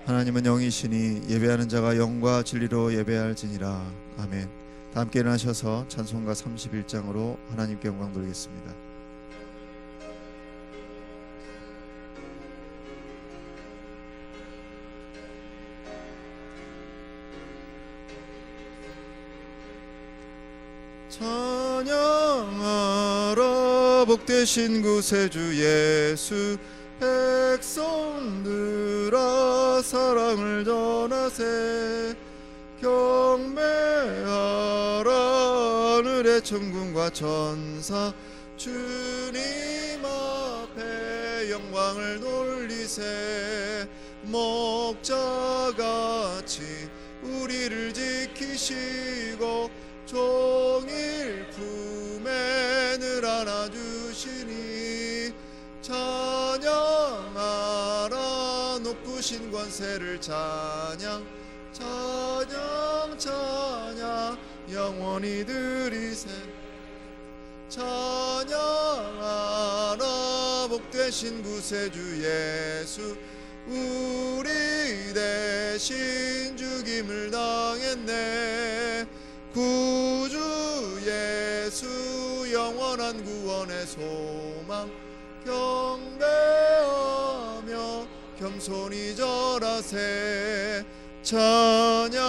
하나님은 영이시니 예배하는 자가 영과 진리로 예배할지니라. 아멘. 다 함께 일어나셔서 찬송가 31장으로 하나님께 영광 돌리겠습니다. 찬양하라 복되신 구세주 예수, 백성들아 사랑을 전하세. 경배하라 하늘의 천군과 천사, 주님 앞에 영광을 돌리세. 목자같이 우리를 지키시고 종일 품에 늘 안아주시니, 찬양하라 높으신 권세를 찬양, 찬양 찬양 영원히 드리세. 찬양하라 복되신 구세주 예수, 우리 대신 죽임을 당했네. 구주 예수 영원한 구원의 소망, 경배하며 겸손히 절하세. 찬양하라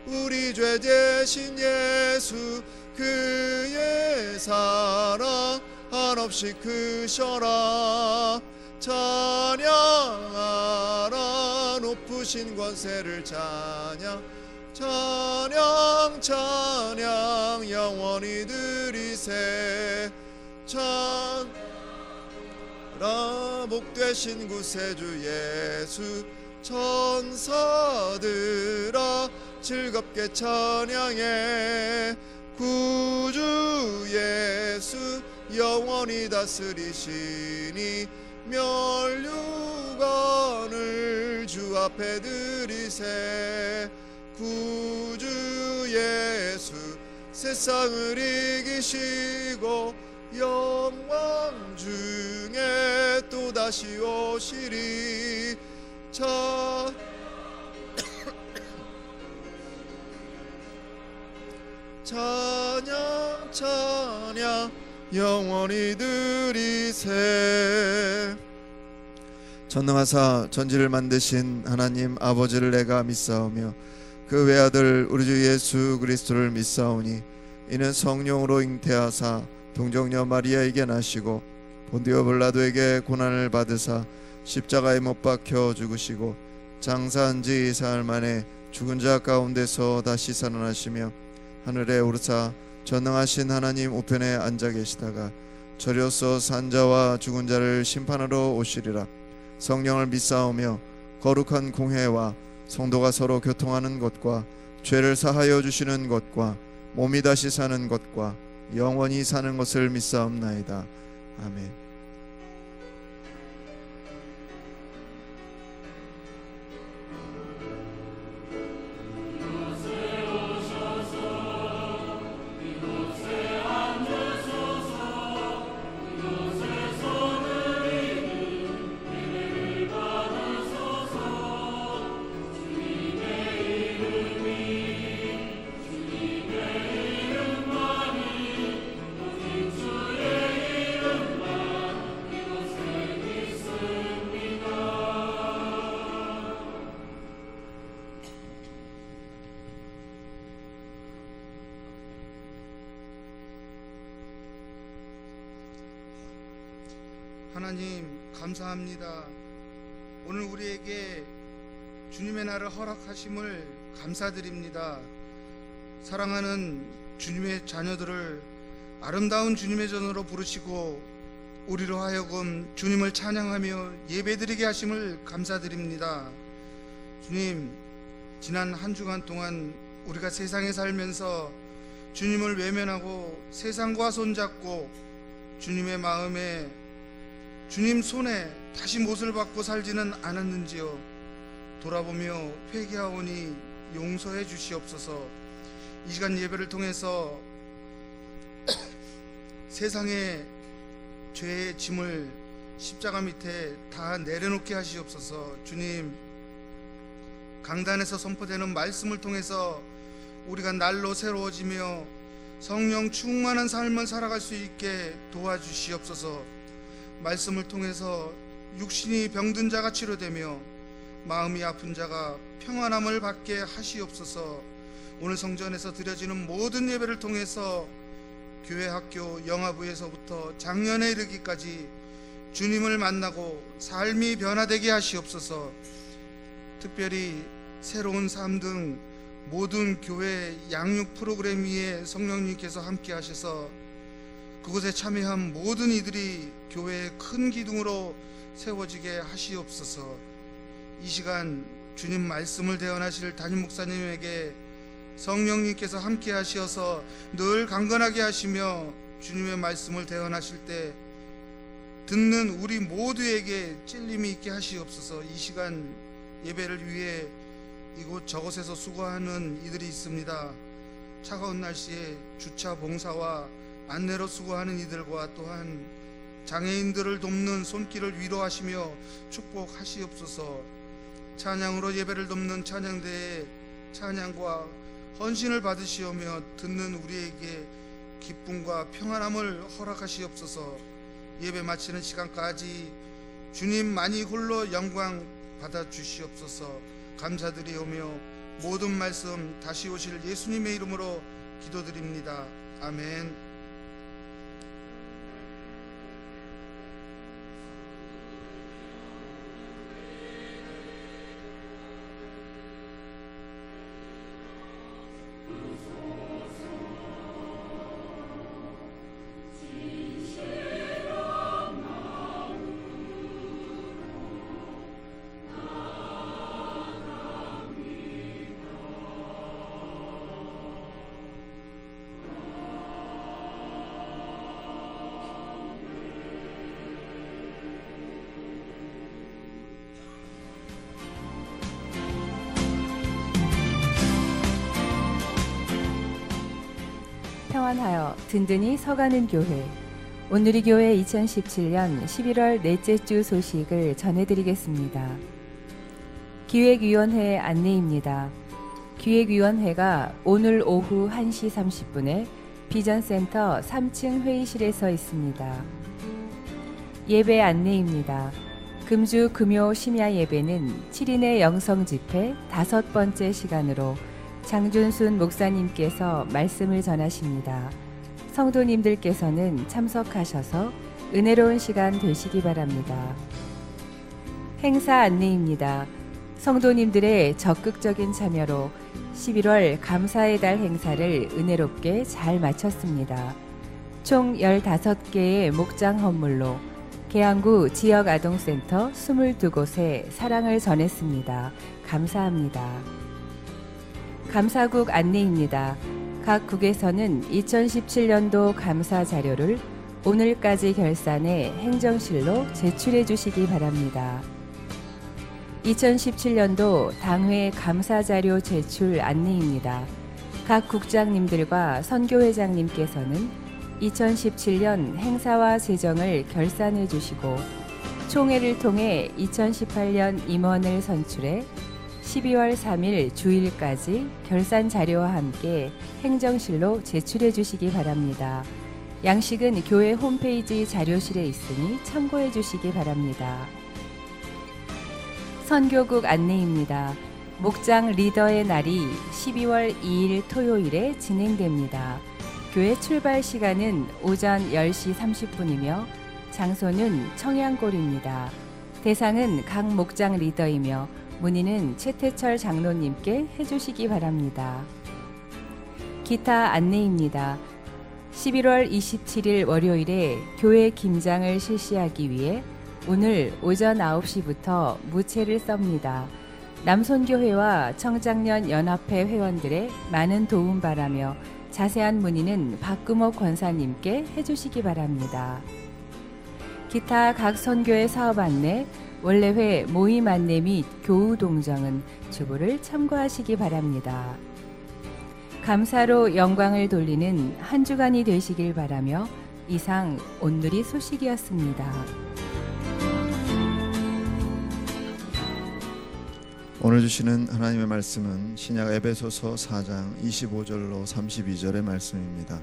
우리 죄 대신 예수, 그의 사랑 한없이 크셔라. 찬양하라 높으신 권세를 찬양, 찬양 찬양 영원히 드리세. 찬양하라 복되신 구세주 예수, 천사들아 즐겁게 찬양해. 구주 예수 영원히 다스리시니, 멸류관을 주 앞에 드리세. 구주 예수 세상을 이기시고 영광 중에 또다시 오시리. 찬양 찬양 영원히 드리세. 전능하사 전지를 만드신 하나님 아버지를 내가 믿사오며 그 외아들 우리 주 예수 그리스도를 믿사오니, 이는 성령으로 잉태하사 동정녀 마리아에게 나시고 본디오 빌라도에게 고난을 받으사 십자가에 못 박혀 죽으시고 장사한 지 사흘 만에 죽은 자 가운데서 다시 살아나시며 하늘에 오르사 전능하신 하나님 우편에 앉아 계시다가 저려서 산 자와 죽은 자를 심판하러 오시리라. 성령을 믿사오며 거룩한 공회와 성도가 서로 교통하는 것과 죄를 사하여 주시는 것과 몸이 다시 사는 것과 영원히 사는 것을 믿사옵나이다. 아멘. 하나님 감사합니다. 오늘 우리에게 주님의 날을 허락하심을 감사드립니다. 사랑하는 주님의 자녀들을 아름다운 주님의 전으로 부르시고 우리로 하여금 주님을 찬양하며 예배드리게 하심을 감사드립니다. 주님, 지난 한 주간 동안 우리가 세상에 살면서 주님을 외면하고 세상과 손잡고 주님의 마음에, 주님 손에 다시 못을 받고 살지는 않았는지요. 돌아보며 회개하오니 용서해 주시옵소서. 이 시간 예배를 통해서 세상의 죄의 짐을 십자가 밑에 다 내려놓게 하시옵소서. 주님, 강단에서 선포되는 말씀을 통해서 우리가 날로 새로워지며 성령 충만한 삶을 살아갈 수 있게 도와주시옵소서. 말씀을 통해서 육신이 병든 자가 치료되며 마음이 아픈 자가 평안함을 받게 하시옵소서. 오늘 성전에서 드려지는 모든 예배를 통해서 교회, 학교, 영화부에서부터 장년에 이르기까지 주님을 만나고 삶이 변화되게 하시옵소서. 특별히 새로운 삶 등 모든 교회 양육 프로그램 위에 성령님께서 함께 하셔서 그곳에 참여한 모든 이들이 교회의 큰 기둥으로 세워지게 하시옵소서. 이 시간 주님 말씀을 대언하실 담임 목사님에게 성령님께서 함께 하셔서 늘 강건하게 하시며 주님의 말씀을 대언하실 때 듣는 우리 모두에게 찔림이 있게 하시옵소서. 이 시간 예배를 위해 이곳 저곳에서 수고하는 이들이 있습니다. 차가운 날씨에 주차 봉사와 안내로 수고하는 이들과 또한 장애인들을 돕는 손길을 위로하시며 축복하시옵소서. 찬양으로 예배를 돕는 찬양대의 찬양과 헌신을 받으시오며 듣는 우리에게 기쁨과 평안함을 허락하시옵소서. 예배 마치는 시간까지 주님만이 홀로 영광 받아주시옵소서. 감사드리오며 모든 말씀 다시 오실 예수님의 이름으로 기도드립니다. 아멘. 평안하여 든든히 서가는 교회, 온누리 교회 2017년 11월 넷째 주 소식을 전해드리겠습니다. 기획위원회 안내입니다. 기획위원회가 오늘 오후 1시 30분에 비전센터 3층 회의실에서 있습니다. 예배 안내입니다. 금주 금요 심야 예배는 7인의 영성 집회 5번째 시간으로 장준순 목사님께서 말씀을 전하십니다. 성도님들께서는 참석하셔서 은혜로운 시간 되시기 바랍니다. 행사 안내입니다. 성도님들의 적극적인 참여로 11월 감사의 달 행사를 은혜롭게 잘 마쳤습니다. 총 15개의 목장 헌물로 계양구 지역아동센터 22곳에 사랑을 전했습니다. 감사합니다. 감사국 안내입니다. 각 국에서는 2017년도 감사 자료를 오늘까지 결산해 행정실로 제출해 주시기 바랍니다. 2017년도 당회 감사 자료 제출 안내입니다. 각 국장님들과 선교회장님께서는 2017년 행사와 재정을 결산해 주시고 총회를 통해 2018년 임원을 선출해 12월 3일 주일까지 결산 자료와 함께 행정실로 제출해 주시기 바랍니다. 양식은 교회 홈페이지 자료실에 있으니 참고해 주시기 바랍니다. 선교국 안내입니다. 목장 리더의 날이 12월 2일 토요일에 진행됩니다. 교회 출발 시간은 오전 10시 30분이며 장소는 청양골입니다. 대상은 각 목장 리더이며 문의는 최태철 장로님께 해주시기 바랍니다. 기타 안내입니다. 11월 27일 월요일에 교회 김장을 실시하기 위해 오늘 오전 9시부터 무채를 썹니다. 남손교회와 청장년 연합회 회원들의 많은 도움 바라며 자세한 문의는 박금옥 권사님께 해주시기 바랍니다. 기타 각 선교회 사업 안내, 원래회 모임 안내 및 교우 동정은 주보를 참고하시기 바랍니다. 감사로 영광을 돌리는 한 주간이 되시길 바라며 이상 온누리 소식이었습니다. 오늘 주시는 하나님의 말씀은 신약 에베소서 4장 25절로 32절의 말씀입니다.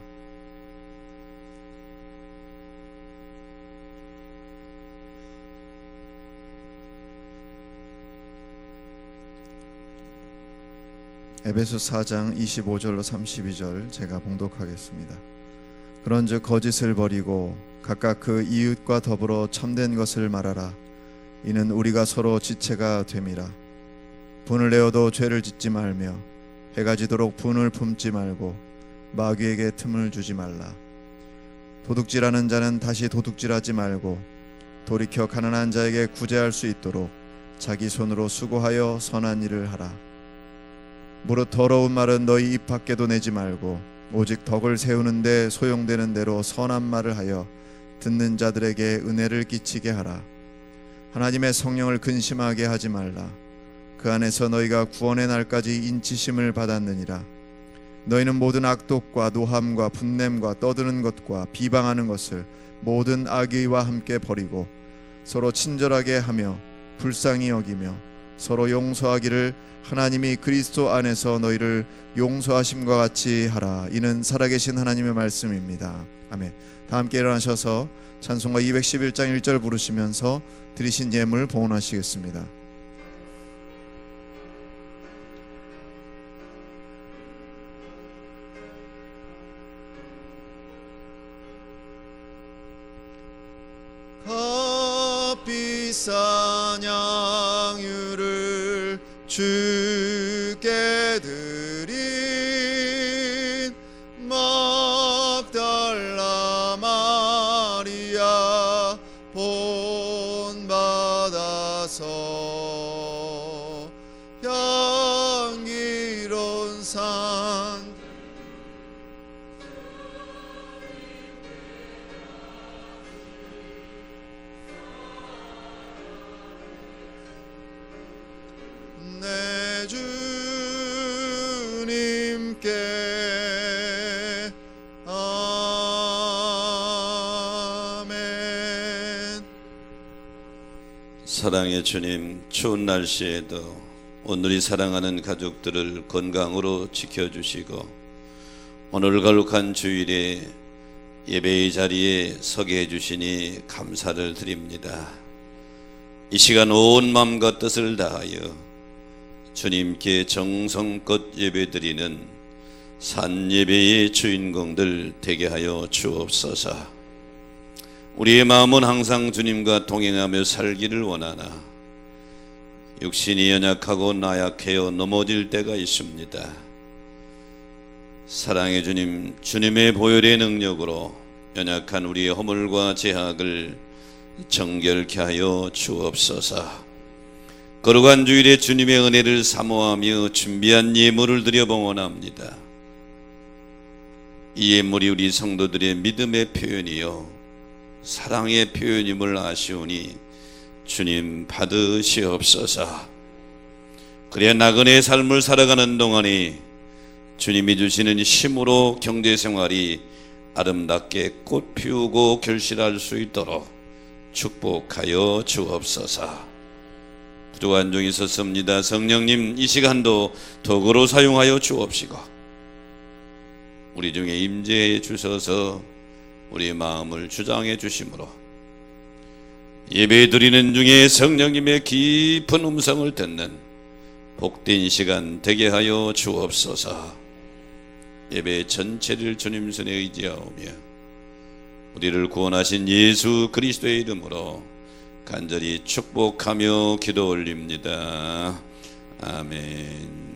에베소 4장 25절로 32절 제가 봉독하겠습니다. 그런즉 거짓을 버리고 각각 그 이웃과 더불어 참된 것을 말하라. 이는 우리가 서로 지체가 됨이라. 분을 내어도 죄를 짓지 말며 해가 지도록 분을 품지 말고 마귀에게 틈을 주지 말라. 도둑질하는 자는 다시 도둑질하지 말고 돌이켜 가난한 자에게 구제할 수 있도록 자기 손으로 수고하여 선한 일을 하라. 무릇 더러운 말은 너희 입 밖에도 내지 말고 오직 덕을 세우는데 소용되는 대로 선한 말을 하여 듣는 자들에게 은혜를 끼치게 하라. 하나님의 성령을 근심하게 하지 말라. 그 안에서 너희가 구원의 날까지 인치심을 받았느니라. 너희는 모든 악독과 노함과 분냄과 떠드는 것과 비방하는 것을 모든 악의와 함께 버리고 서로 친절하게 하며 불쌍히 여기며 서로 용서하기를 하나님이 그리스도 안에서 너희를 용서하심과 같이 하라. 이는 살아계신 하나님의 말씀입니다. 아멘. 다 함께 일어나셔서 찬송가 211장 1절 부르시면서 드리신 예물 봉헌하시겠습니다. 값비싼 양유를 주께 드린 막달라 마리아 본받아서 향기로운 산 내 주님께 아멘. 사랑의 주님, 추운 날씨에도 오늘이 사랑하는 가족들을 건강으로 지켜주시고 오늘 거룩한 주일에 예배의 자리에 서게 해주시니 감사를 드립니다. 이 시간 온 마음과 뜻을 다하여 주님께 정성껏 예배드리는 산예배의 주인공들 되게 하여 주옵소서. 우리의 마음은 항상 주님과 동행하며 살기를 원하나 육신이 연약하고 나약해요 넘어질 때가 있습니다. 사랑의 주님, 주님의 보혈의 능력으로 연약한 우리의 허물과 죄악을 정결케 하여 주옵소서. 거룩한 주일에 주님의 은혜를 사모하며 준비한 예물을 드려 봉헌합니다. 이 예물이 우리 성도들의 믿음의 표현이요 사랑의 표현임을 아시오니 주님 받으시옵소서. 그래야 나그네의 삶을 살아가는 동안에 주님이 주시는 힘으로 경제생활이 아름답게 꽃 피우고 결실할 수 있도록 축복하여 주옵소서. 부족한 종이 있었습니다. 성령님, 이 시간도 도구로 사용하여 주옵시고 우리 중에 임재해 주셔서 우리의 마음을 주장해 주심으로 예배 드리는 중에 성령님의 깊은 음성을 듣는 복된 시간 되게 하여 주옵소서. 예배 전체를 주님 손에 의지하오며 우리를 구원하신 예수 그리스도의 이름으로 간절히 축복하며 기도 올립니다. 아멘.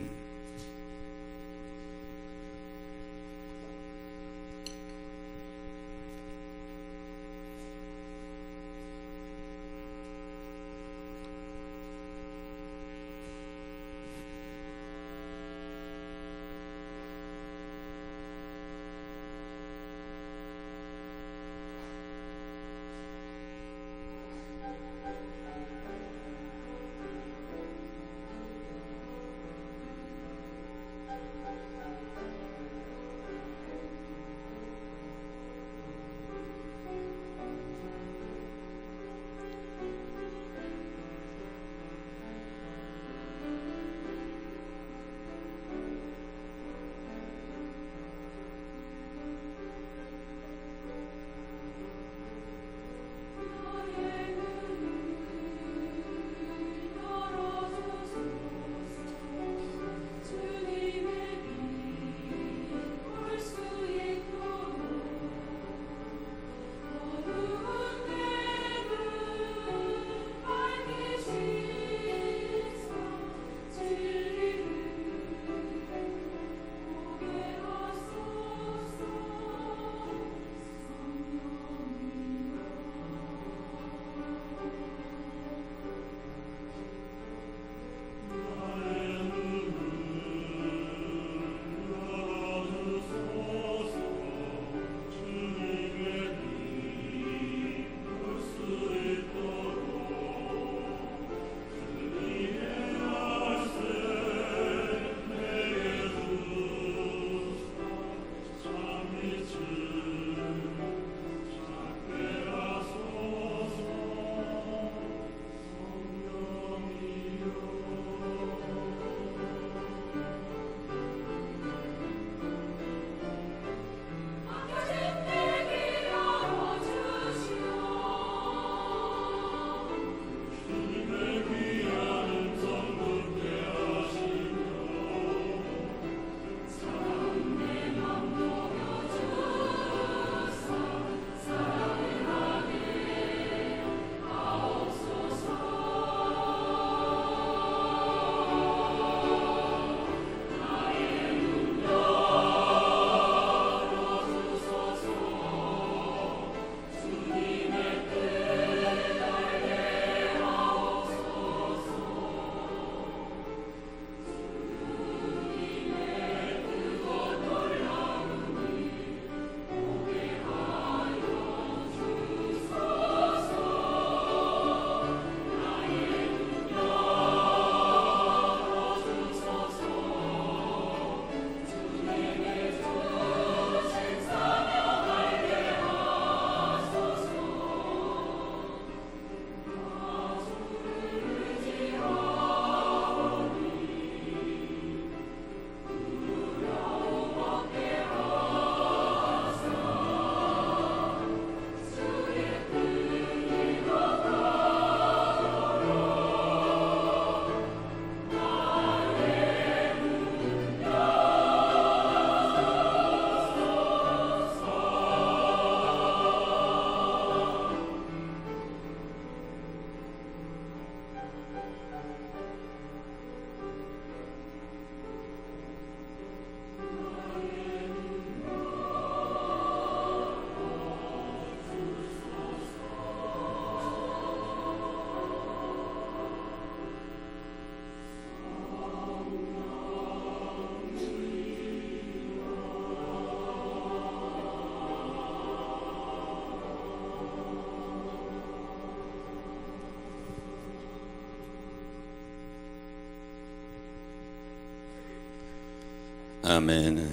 아멘.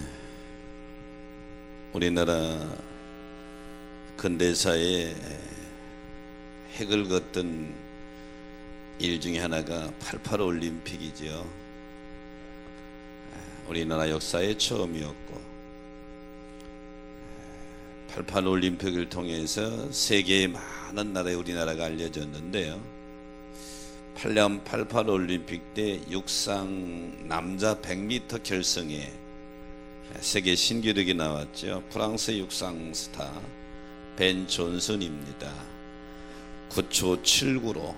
우리나라 근대사에 핵을 걷던 일 중에 하나가 88 올림픽이죠. 우리나라 역사의 처음이었고 88 올림픽을 통해서 세계의 많은 나라에 우리나라가 알려졌는데요. 88 올림픽 때 육상 남자 100m 결승에 세계 신기록이 나왔죠. 프랑스 육상 스타 벤 존슨입니다. 9초 79로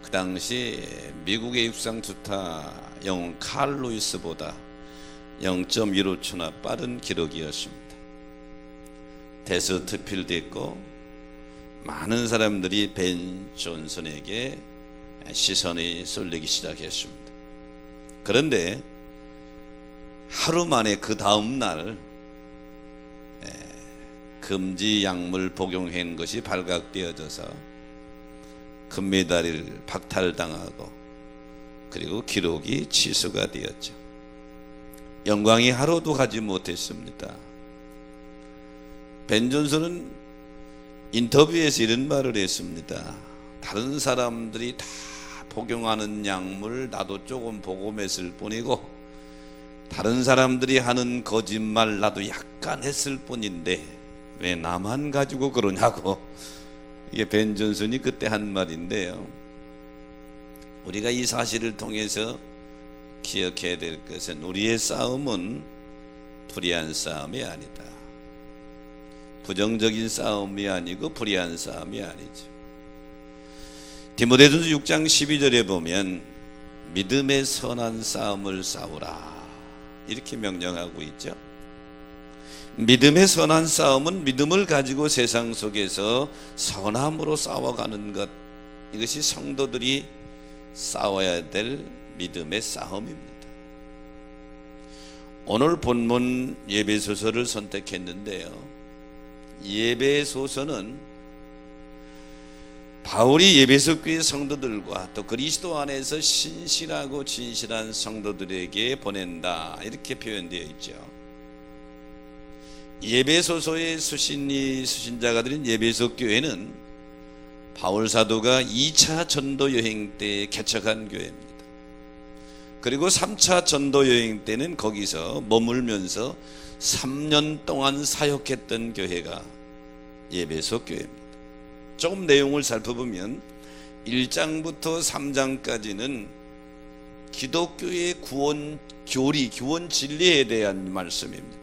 그 당시 미국의 육상 스타 영웅 칼 루이스보다 0.15초나 빠른 기록이었습니다. 데서트 필드 있고 많은 사람들이 벤 존슨에게 시선이 쏠리기 시작했습니다. 그런데 하루 만에 그 다음 날 금지 약물 복용한 것이 발각되어져서 금메달을 박탈당하고 그리고 기록이 취소가 되었죠. 영광이 하루도 가지 못했습니다. 벤 존슨은 인터뷰에서 이런 말을 했습니다. 다른 사람들이 다 복용하는 약물 나도 조금 복용했을 뿐이고 다른 사람들이 하는 거짓말 나도 약간 했을 뿐인데 왜 나만 가지고 그러냐고. 이게 벤 존슨이 그때 한 말인데요. 우리가 이 사실을 통해서 기억해야 될 것은 우리의 싸움은 불의한 싸움이 아니다. 부정적인 싸움이 아니고 불의한 싸움이 아니죠. 디모데전서 6장 12절에 보면 믿음의 선한 싸움을 싸우라 이렇게 명령하고 있죠. 믿음의 선한 싸움은 믿음을 가지고 세상 속에서 선함으로 싸워가는 것, 이것이 성도들이 싸워야 될 믿음의 싸움입니다. 오늘 본문 예배소서를 선택했는데요. 예배소서는 바울이 예배소 교회 성도들과 또 그리스도 안에서 신실하고 진실한 성도들에게 보낸다 이렇게 표현되어 있죠. 예배소서의 수신자가 드린 예배소 교회는 바울 사도가 2차 전도 여행 때 개척한 교회입니다. 그리고 3차 전도 여행 때는 거기서 머물면서 3년 동안 사역했던 교회가 예배소 교회입니다. 조금 내용을 살펴보면 1장부터 3장까지는 기독교의 구원 교리, 구원 진리에 대한 말씀입니다.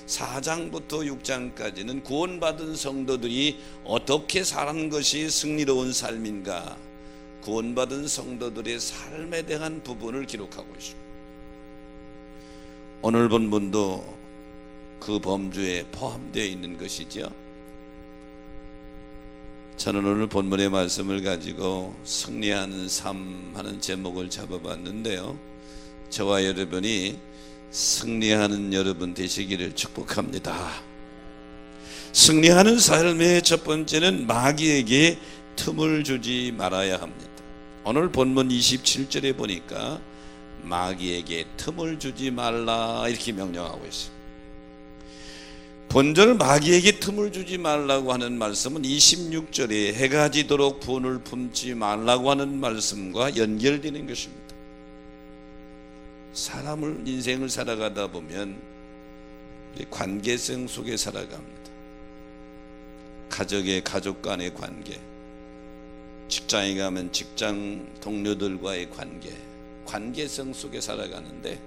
4장부터 6장까지는 구원받은 성도들이 어떻게 사는 것이 승리로운 삶인가, 구원받은 성도들의 삶에 대한 부분을 기록하고 있습니다. 오늘 본문도 그 범주에 포함되어 있는 것이죠. 저는 오늘 본문의 말씀을 가지고 승리하는 삶 하는 제목을 잡아봤는데요. 저와 여러분이 승리하는 여러분 되시기를 축복합니다. 승리하는 삶의 첫 번째는 마귀에게 틈을 주지 말아야 합니다. 오늘 본문 27절에 보니까 마귀에게 틈을 주지 말라 이렇게 명령하고 있습니다. 본절 마귀에게 틈을 주지 말라고 하는 말씀은 26절에 해가 지도록 분을 품지 말라고 하는 말씀과 연결되는 것입니다. 사람을 인생을 살아가다 보면 관계성 속에 살아갑니다. 가족 간의 관계, 직장에 가면 직장 동료들과의 관계성 속에 살아가는데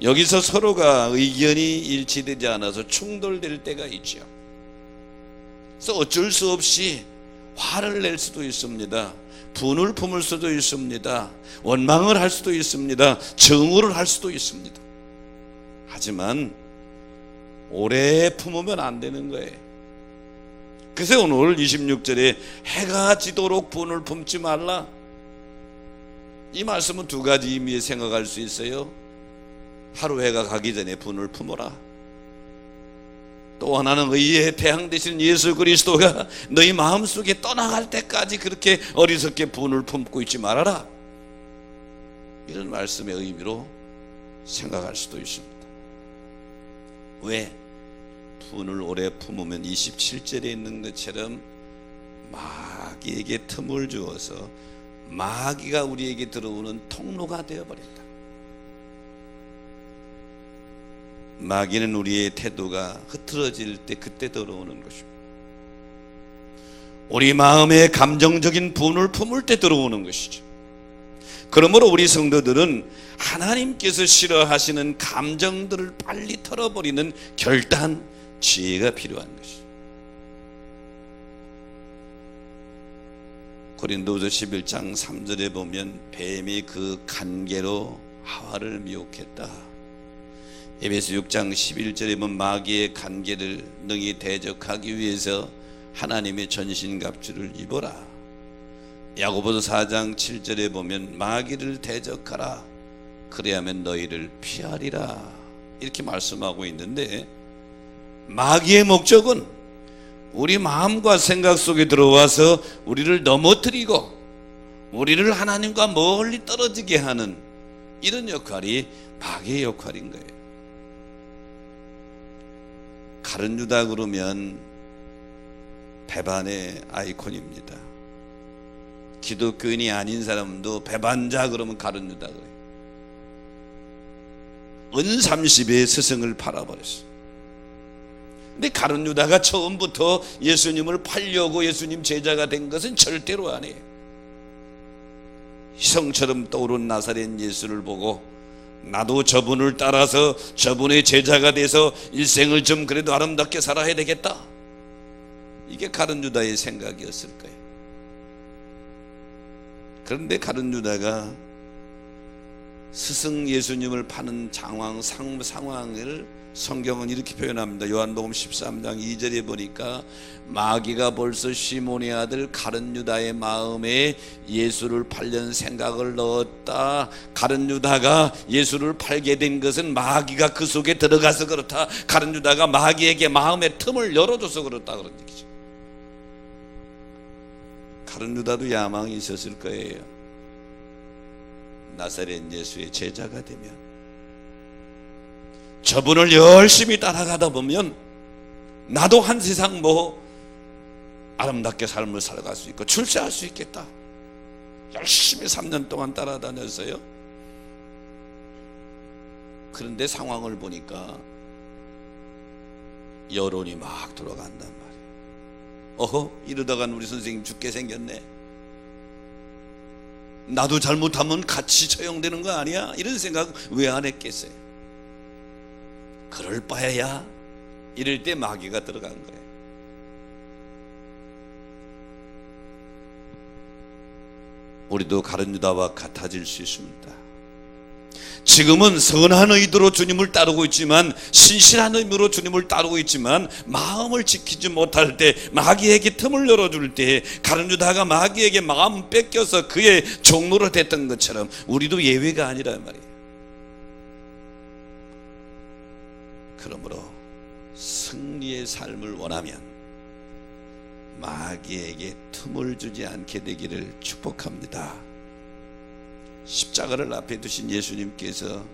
여기서 서로가 의견이 일치되지 않아서 충돌될 때가 있죠. 그래서 어쩔 수 없이 화를 낼 수도 있습니다. 분을 품을 수도 있습니다. 원망을 할 수도 있습니다. 정오를 할 수도 있습니다. 하지만 오래 품으면 안 되는 거예요. 그래서 오늘 26절에 해가 지도록 분을 품지 말라. 이 말씀은 두 가지 의미에 생각할 수 있어요. 하루 해가 가기 전에 분을 품어라. 또 하나는 의의 태양 되신 예수 그리스도가 너희 마음속에 떠나갈 때까지 그렇게 어리석게 분을 품고 있지 말아라. 이런 말씀의 의미로 생각할 수도 있습니다. 왜? 분을 오래 품으면 27절에 있는 것처럼 마귀에게 틈을 주어서 마귀가 우리에게 들어오는 통로가 되어버린다. 마귀는 우리의 태도가 흐트러질 때 그때 들어오는 것입니다. 우리 마음에 감정적인 분을 품을 때 들어오는 것이죠. 그러므로 우리 성도들은 하나님께서 싫어하시는 감정들을 빨리 털어버리는 결단, 지혜가 필요한 것이죠. 고린도후서 11장 3절에 보면 뱀이 그 간계로 하와를 미혹했다. 에베소 6장 11절에 보면 마귀의 간계를 능히 대적하기 위해서 하나님의 전신갑주를 입어라. 야고보서 4장 7절에 보면 마귀를 대적하라. 그래야만 너희를 피하리라. 이렇게 말씀하고 있는데, 마귀의 목적은 우리 마음과 생각 속에 들어와서 우리를 넘어뜨리고 우리를 하나님과 멀리 떨어지게 하는 이런 역할이 마귀의 역할인 거예요. 가룟 유다 그러면 배반의 아이콘입니다. 기독교인이 아닌 사람도 배반자 그러면 가룟 유다 그래요. 은30의 스승을 팔아버렸어요. 근데 가룟 유다가 처음부터 예수님을 팔려고 예수님 제자가 된 것은 절대로 아니에요. 희성처럼 떠오른 나사렛 예수를 보고 나도 저분을 따라서 저분의 제자가 돼서 일생을 좀 그래도 아름답게 살아야 되겠다. 이게 가룟 유다의 생각이었을 거예요. 그런데 가룟 유다가 스승 예수님을 파는 상황을 성경은 이렇게 표현합니다. 요한복음 13장 2절에 보니까 마귀가 벌써 시몬의 아들 가룟 유다의 마음에 예수를 팔려는 생각을 넣었다. 가룟 유다가 예수를 팔게 된 것은 마귀가 그 속에 들어가서 그렇다. 가룟 유다가 마귀에게 마음의 틈을 열어줘서 그렇다, 그런 얘기죠. 가룟 유다도 야망이 있었을 거예요. 나사렛 예수의 제자가 되면, 저분을 열심히 따라가다 보면 나도 한 세상 아름답게 삶을 살아갈 수 있고 출세할 수 있겠다. 열심히 3년 동안 따라다녔어요. 그런데 상황을 보니까 여론이 막 돌아간단 말이에요. 어허, 이러다간 우리 선생님 죽게 생겼네. 나도 잘못하면 같이 처형되는 거 아니야? 이런 생각 왜 안 했겠어요? 그럴 바에야 이럴 때 마귀가 들어간 거예요. 우리도 가룟 유다와 같아질 수 있습니다. 지금은 선한 의도로 주님을 따르고 있지만, 신실한 의미로 주님을 따르고 있지만, 마음을 지키지 못할 때, 마귀에게 틈을 열어줄 때, 가룟 유다가 마귀에게 마음 뺏겨서 그의 종로로 됐던 것처럼 우리도 예외가 아니란 말이에요. 그러므로 승리의 삶을 원하면 마귀에게 틈을 주지 않게 되기를 축복합니다. 십자가를 앞에 두신 예수님께서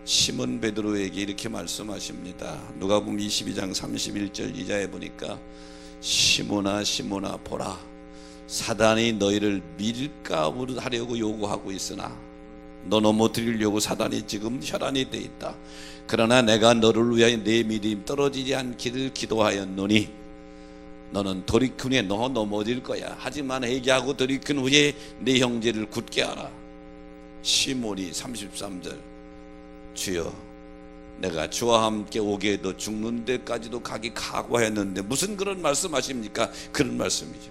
시몬 베드로에게 이렇게 말씀하십니다. 누가복음 22장 31절 이하에 보니까 시몬아 시몬아 보라, 사단이 너희를 밀가 하려고 요구하고 있으나 너 넘어뜨리려고 사단이 지금 혈안이 돼 있다. 그러나 내가 너를 위하여 내 믿음 떨어지지 않기를 기도하였노니 너는 돌이킨 후에 너 넘어질 거야. 하지만 회개하고 돌이킨 후에 내 형제를 굳게 하라. 시몬이 33절, 주여 내가 주와 함께 오게 해도 죽는 데까지도 가기 각오했는데, 무슨 그런 말씀하십니까? 그런 말씀이죠.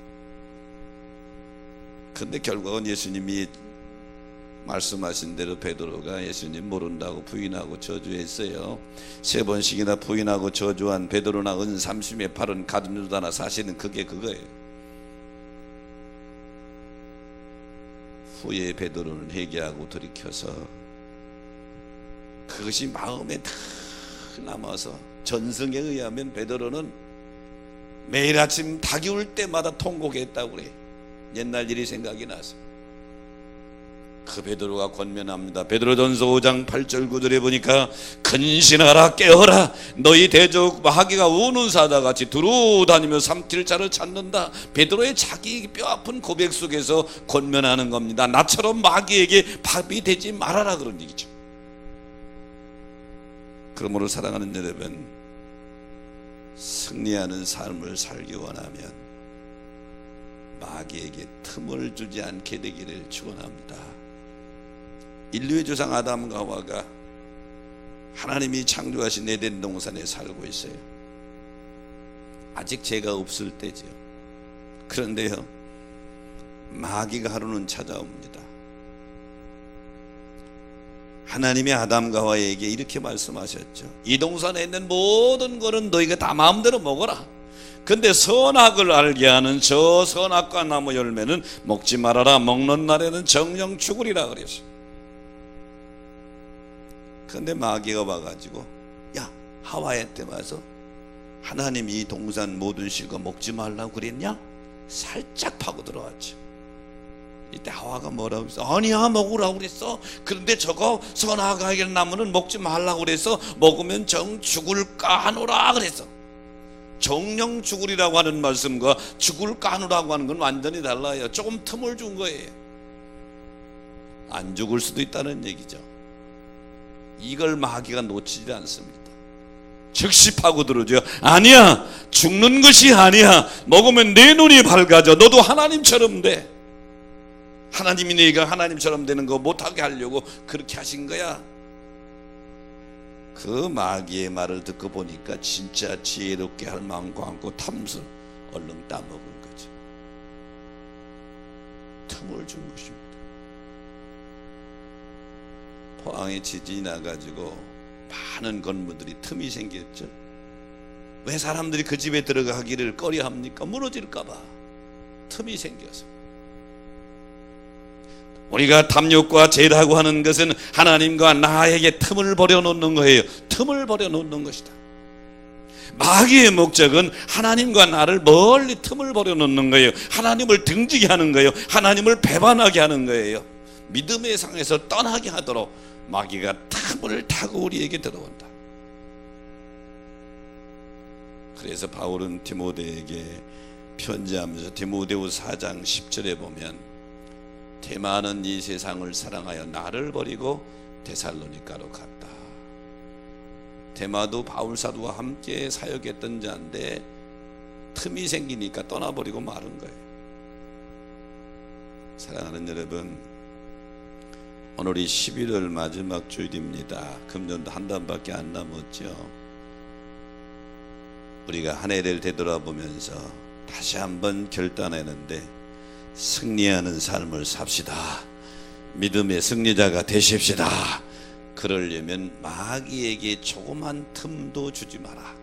그런데 결국은 예수님이 말씀하신 대로 베드로가 예수님 모른다고 부인하고 저주했어요. 3번씩이나 부인하고 저주한 베드로나 은30에 팔은 가룟 유다나 사실은 그게 그거예요. 후에 베드로는 회개하고 돌이켜서 그것이 마음에 다 남아서, 전승에 의하면 베드로는 매일 아침 닭이 울 때마다 통곡했다고 그래요. 옛날 일이 생각이 나서. 그 베드로가 권면합니다. 베드로전서 5장 8절 9절에 보니까 근신하라 깨어라 너희 대적 마귀가 우는 사자같이 두루 다니며 삼킬 자를 찾는다. 베드로의 자기 뼈아픈 고백 속에서 권면하는 겁니다. 나처럼 마귀에게 밥이 되지 말아라 그런 얘기죠. 그러므로 사랑하는 여러분, 승리하는 삶을 살기 원하면 마귀에게 틈을 주지 않게 되기를 축원합니다. 인류의 조상 아담과 하와가 하나님이 창조하신 에덴 동산에 살고 있어요. 아직 죄가 없을 때지요. 그런데요, 마귀가 하루는 찾아옵니다. 하나님이 아담과 하와에게 이렇게 말씀하셨죠. 이 동산에 있는 모든 것은 너희가 다 마음대로 먹어라. 근데 선악을 알게 하는 저 선악과 나무 열매는 먹지 말아라. 먹는 날에는 정령 죽으리라 그랬어요. 근데 마귀가 와가지고 야, 하와한테 와서 하나님이 이 동산 모든 실과 먹지 말라고 그랬냐? 살짝 파고 들어왔죠. 이때 하와가 뭐라고 했어? 아니야, 먹으라고 그랬어. 그런데 저거 선악과의 나무는 먹지 말라고 그래서 먹으면 정 죽을까 하노라 그랬어. 정령 죽으리라고 하는 말씀과 죽을까 하노라고 하는 건 완전히 달라요. 조금 틈을 준 거예요. 안 죽을 수도 있다는 얘기죠. 이걸 마귀가 놓치지 않습니다. 즉시 파고들어줘요. 아니야, 죽는 것이 아니야. 먹으면 내 눈이 밝아져. 너도 하나님처럼 돼. 하나님이 네가 하나님처럼 되는 거 못하게 하려고 그렇게 하신 거야. 그 마귀의 말을 듣고 보니까 진짜 지혜롭게 할 마음과 않고 탐스 얼른 따먹은 거죠. 틈을 준 것입니다. 포항에 지진이 나가지고 많은 건물들이 틈이 생겼죠. 왜 사람들이 그 집에 들어가기를 꺼려합니까? 무너질까봐. 틈이 생겨서. 우리가 탐욕과 죄라고 하는 것은 하나님과 나에게 틈을 버려놓는 거예요. 틈을 버려놓는 것이다. 마귀의 목적은 하나님과 나를 멀리 틈을 버려놓는 거예요. 하나님을 등지게 하는 거예요. 하나님을 배반하게 하는 거예요. 믿음의 상에서 떠나게 하도록 마귀가 틈을 타고 우리에게 들어온다. 그래서 바울은 디모데에게 편지하면서 디모데후서 4장 10절에 보면 데마는 이 세상을 사랑하여 나를 버리고 데살로니가로 갔다. 데마도 바울 사도와 함께 사역했던 자인데 틈이 생기니까 떠나버리고 마른 거예요. 사랑하는 여러분, 오늘이 11월 마지막 주일입니다. 금년도 한 달밖에 안 남았죠. 우리가 한 해를 되돌아보면서 다시 한번 결단했는데 승리하는 삶을 삽시다. 믿음의 승리자가 되십시다. 그러려면 마귀에게 조그만 틈도 주지 마라.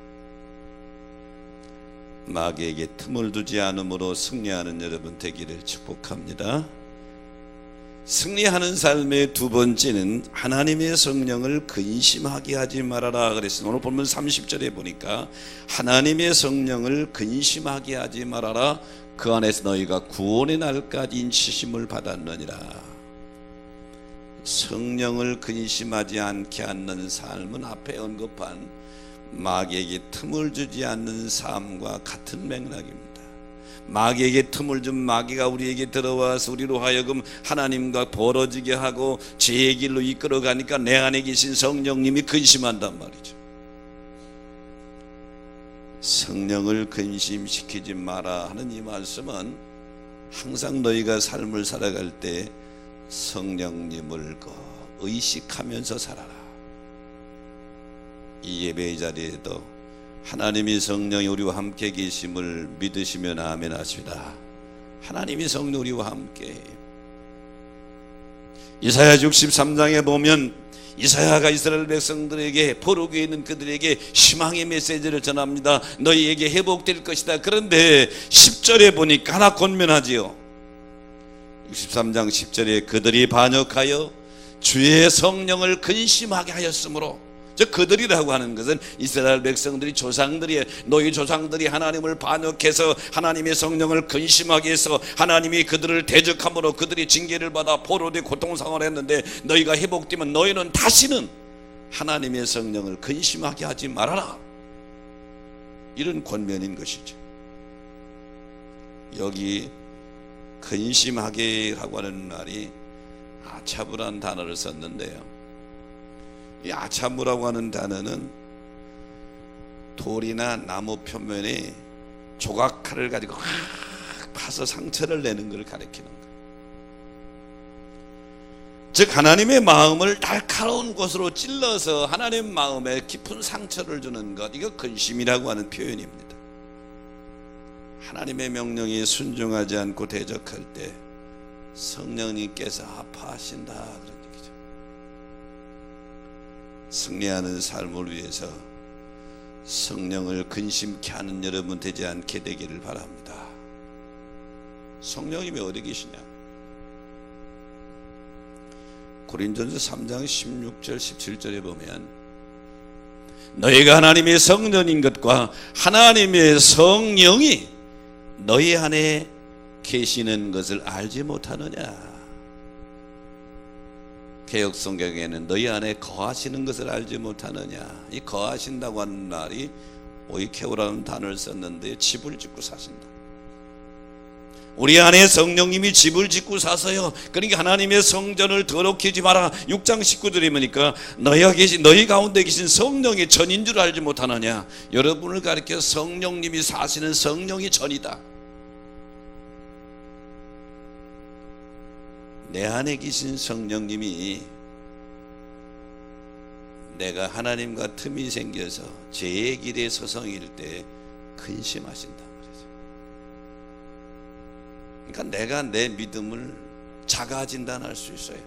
마귀에게 틈을 두지 않음으로 승리하는 여러분 되기를 축복합니다. 승리하는 삶의 두 번째는 하나님의 성령을 근심하게 하지 말아라 그랬어요. 오늘 보면 30절에 보니까 하나님의 성령을 근심하게 하지 말아라. 그 안에서 너희가 구원의 날까지 인치심을 받았느니라. 성령을 근심하지 않게 하는 삶은 앞에 언급한 마귀에게 틈을 주지 않는 삶과 같은 맥락입니다. 마귀에게 틈을 준 마귀가 우리에게 들어와서 우리로 하여금 하나님과 벌어지게 하고 죄의 길로 이끌어가니까 내 안에 계신 성령님이 근심한단 말이죠. 성령을 근심시키지 마라 하는 이 말씀은 항상 너희가 삶을 살아갈 때 성령님을 의식하면서 살아라. 이 예배의 자리에도 하나님이 성령이 우리와 함께 계심을 믿으시면 아멘 하시다. 하나님이 성령 우리와 함께. 이사야 63장에 보면 이사야가 이스라엘 백성들에게 포로기에 있는 그들에게 희망의 메시지를 전합니다. 너희에게 회복될 것이다. 그런데 10절에 보니까 하나 권면하지요. 63장 10절에 그들이 반역하여 주의 성령을 근심하게 하였으므로 즉 그들이라고 하는 것은 이스라엘 백성들이 너희 조상들이 하나님을 반역해서 하나님의 성령을 근심하게 해서 하나님이 그들을 대적함으로 그들이 징계를 받아 포로되 고통상을 했는데 너희가 회복되면 너희는 다시는 하나님의 성령을 근심하게 하지 말아라, 이런 권면인 것이죠. 여기 근심하게라고 하는 말이 아차부라는 단어를 썼는데요, 이 아차부라고 하는 단어는 돌이나 나무 표면에 조각칼을 가지고 확 파서 상처를 내는 것을 가리키는 거예요. 즉 하나님의 마음을 날카로운 곳으로 찔러서 하나님 마음에 깊은 상처를 주는 것, 이거 근심이라고 하는 표현입니다. 하나님의 명령에 순종하지 않고 대적할 때 성령님께서 아파하신다, 그런 얘기죠. 승리하는 삶을 위해서 성령을 근심케 하는 여러분 되지 않게 되기를 바랍니다. 성령님이 어디 계시냐? 고린도전서 3장 16절 17절에 보면 너희가 하나님의 성전인 것과 하나님의 성령이 너희 안에 계시는 것을 알지 못하느냐. 개역성경에는 너희 안에 거하시는 것을 알지 못하느냐. 이 거하신다고 하는 말이 오이케오라는 단어를 썼는데 집을 짓고 사신다. 우리 안에 성령님이 집을 짓고 사서요, 그러니까 하나님의 성전을 더럽게 하지 마라. 6장 19절에 보니까 너희 가운데 계신 성령이 전인 줄 알지 못하느냐. 여러분을 가리켜 성령님이 사시는 성령이 전이다. 내 안에 계신 성령님이 내가 하나님과 틈이 생겨서 죄의 길에 서성일 때 근심하신다. 그러니까 내가 내 믿음을 자가 진단할 수 있어요.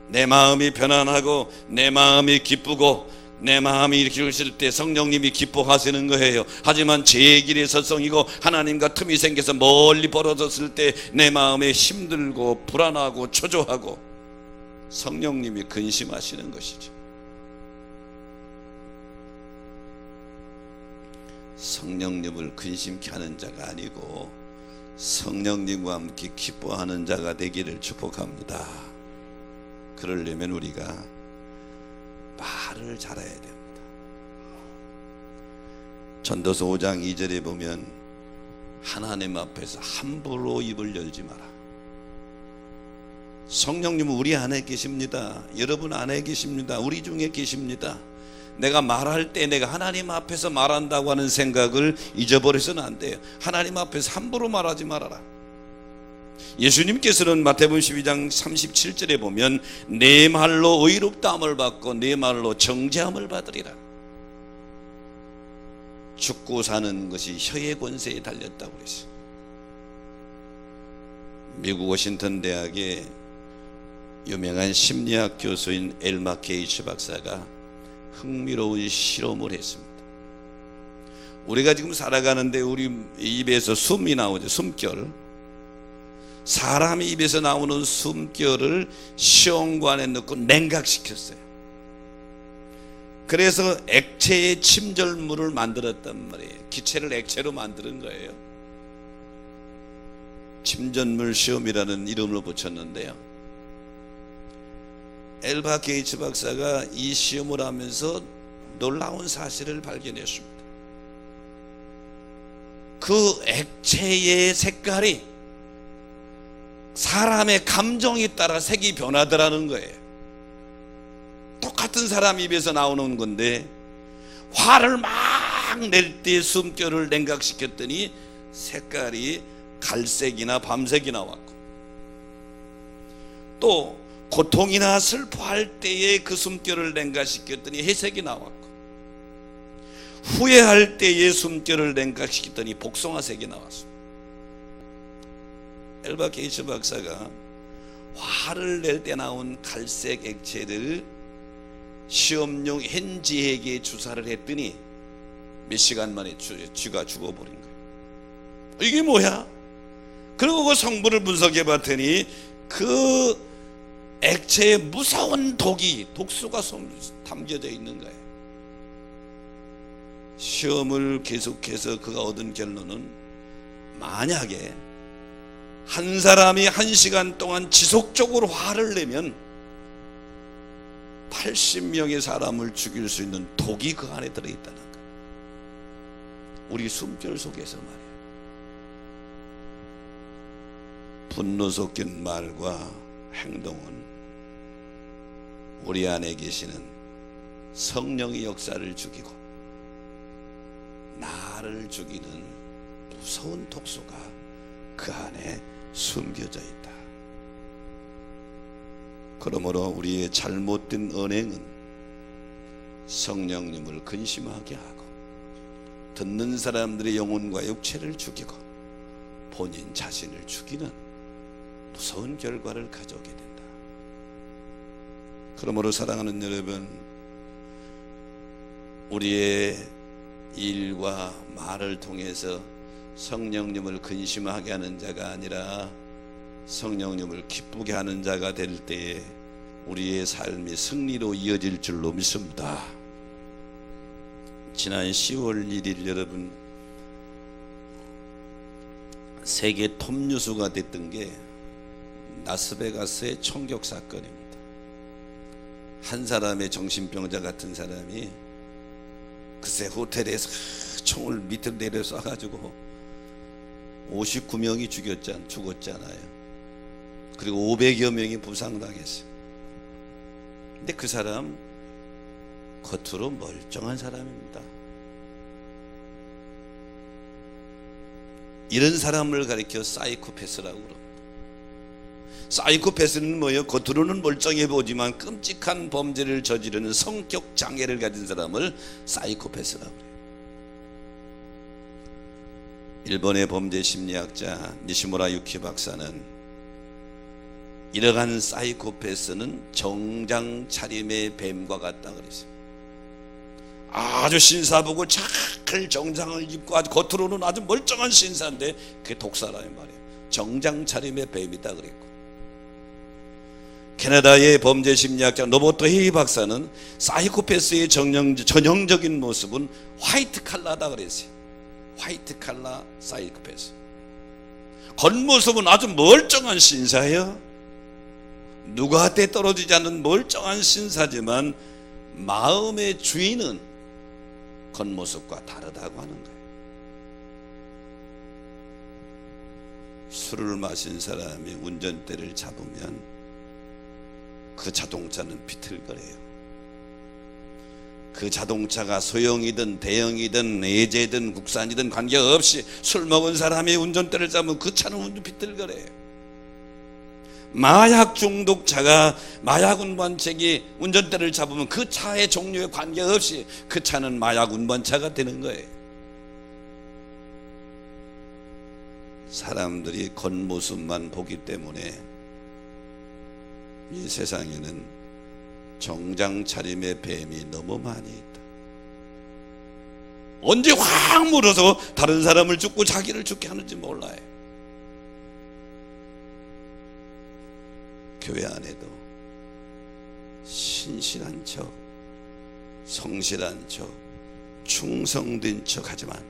내 마음이 편안하고 내 마음이 기쁘고 내 마음이 이렇게 있을 때 성령님이 기뻐하시는 거예요. 하지만 죄의 길에 서성이고 하나님과 틈이 생겨서 멀리 벌어졌을 때 내 마음에 힘들고 불안하고 초조하고 성령님이 근심하시는 것이죠. 성령님을 근심케 하는 자가 아니고 성령님과 함께 기뻐하는 자가 되기를 축복합니다. 그러려면 우리가 말을 잘해야 됩니다. 전도서 5장 2절에 보면 하나님 앞에서 함부로 입을 열지 마라. 성령님은 우리 안에 계십니다. 여러분 안에 계십니다. 우리 중에 계십니다. 내가 말할 때 내가 하나님 앞에서 말한다고 하는 생각을 잊어버려서는 안 돼요. 하나님 앞에서 함부로 말하지 말아라. 예수님께서는 마태복음 12장 37절에 보면 내 말로 의롭다함을 받고 내 말로 정죄함을 받으리라. 죽고 사는 것이 혀의 권세에 달렸다고 그랬어요. 미국 워싱턴 대학의 유명한 심리학 교수인 엘마 게이츠 박사가 흥미로운 실험을 했습니다. 우리가 지금 살아가는데 우리 입에서 숨이 나오죠. 숨결. 사람의 입에서 나오는 숨결을 시험관에 넣고 냉각시켰어요. 그래서 액체의 침절물을 만들었단 말이에요. 기체를 액체로 만드는 거예요. 침전물 시험이라는 이름을 붙였는데요, 엘바 게이츠 박사가 이 시험을 하면서 놀라운 사실을 발견했습니다. 그 액체의 색깔이 사람의 감정에 따라 색이 변하더라는 거예요. 똑같은 사람 입에서 나오는 건데 화를 막 낼 때 숨결을 냉각시켰더니 색깔이 갈색이나 밤색이 나왔고, 또 고통이나 슬퍼할 때에 그 숨결을 냉각시켰더니 회색이 나왔고, 후회할 때에 숨결을 냉각시켰더니 복숭아색이 나왔습니다. 엘바 게이츠 박사가 화를 낼 때 나온 갈색 액체를 시험용 현지에게 주사를 했더니 몇 시간 만에 쥐가 죽어버린 거예요. 이게 뭐야? 그리고 그 성분을 분석해 봤더니 그 액체에 무서운 독수가 담겨져 있는 거예요. 시험을 계속해서 그가 얻은 결론은 만약에 한 사람이 1시간 동안 지속적으로 화를 내면 80명의 사람을 죽일 수 있는 독이 그 안에 들어있다는 거예요. 우리 숨결 속에서 말이에요. 분노 섞인 말과 행동은 우리 안에 계시는 성령의 역사를 죽이고 나를 죽이는 무서운 독소가 그 안에 숨겨져 있다. 그러므로 우리의 잘못된 언행은 성령님을 근심하게 하고 듣는 사람들의 영혼과 육체를 죽이고 본인 자신을 죽이는 무서운 결과를 가져오게 된다. 그러므로 사랑하는 여러분, 우리의 일과 말을 통해서 성령님을 근심하게 하는 자가 아니라 성령님을 기쁘게 하는 자가 될 때에 우리의 삶이 승리로 이어질 줄로 믿습니다. 지난 10월 1일 여러분, 세계 톱 뉴스가 됐던 게 라스베가스의 총격 사건입니다. 한 사람의 정신병자 같은 사람이 글쎄 호텔에서 총을 밑으로 내려 쏴가지고 59명이 죽었잖아요. 그리고 500여 명이 부상당했어요. 근데 그 사람 겉으로 멀쩡한 사람입니다. 이런 사람을 가리켜 사이코패스라고 그럽니다. 사이코패스는 뭐예요? 겉으로는 멀쩡해 보지만 끔찍한 범죄를 저지르는 성격 장애를 가진 사람을 사이코패스라고 그래요. 일본의 범죄 심리학자 니시무라 유키 박사는 이러한 사이코패스는 정장 차림의 뱀과 같다 그랬어요. 아주 신사복을 잘 정장을 입고 아주 겉으로는 아주 멀쩡한 신사인데 그게 독사라는 말이에요. 정장 차림의 뱀이다 그랬고, 캐나다의 범죄 심리학자 로버트 헤이 박사는 사이코패스의 전형적인 모습은 화이트 칼라다 그랬어요. 화이트 칼라 사이코패스. 겉모습은 아주 멀쩡한 신사예요. 누구한테 떨어지지 않는 멀쩡한 신사지만 마음의 주인은 겉모습과 다르다고 하는 거예요. 술을 마신 사람이 운전대를 잡으면 그 자동차는 비틀거려요. 그 자동차가 소형이든 대형이든 내재든 국산이든 관계없이 술 먹은 사람이 운전대를 잡으면 그 차는 비틀거려요. 마약 중독자가 마약 운반책이 운전대를 잡으면 그 차의 종류에 관계없이 그 차는 마약 운반차가 되는 거예요. 사람들이 겉모습만 보기 때문에 이 세상에는 정장 차림의 뱀이 너무 많이 있다. 언제 확 물어서 다른 사람을 죽고 자기를 죽게 하는지 몰라요. 교회 안에도 신실한 척, 성실한 척, 충성된 척 하지만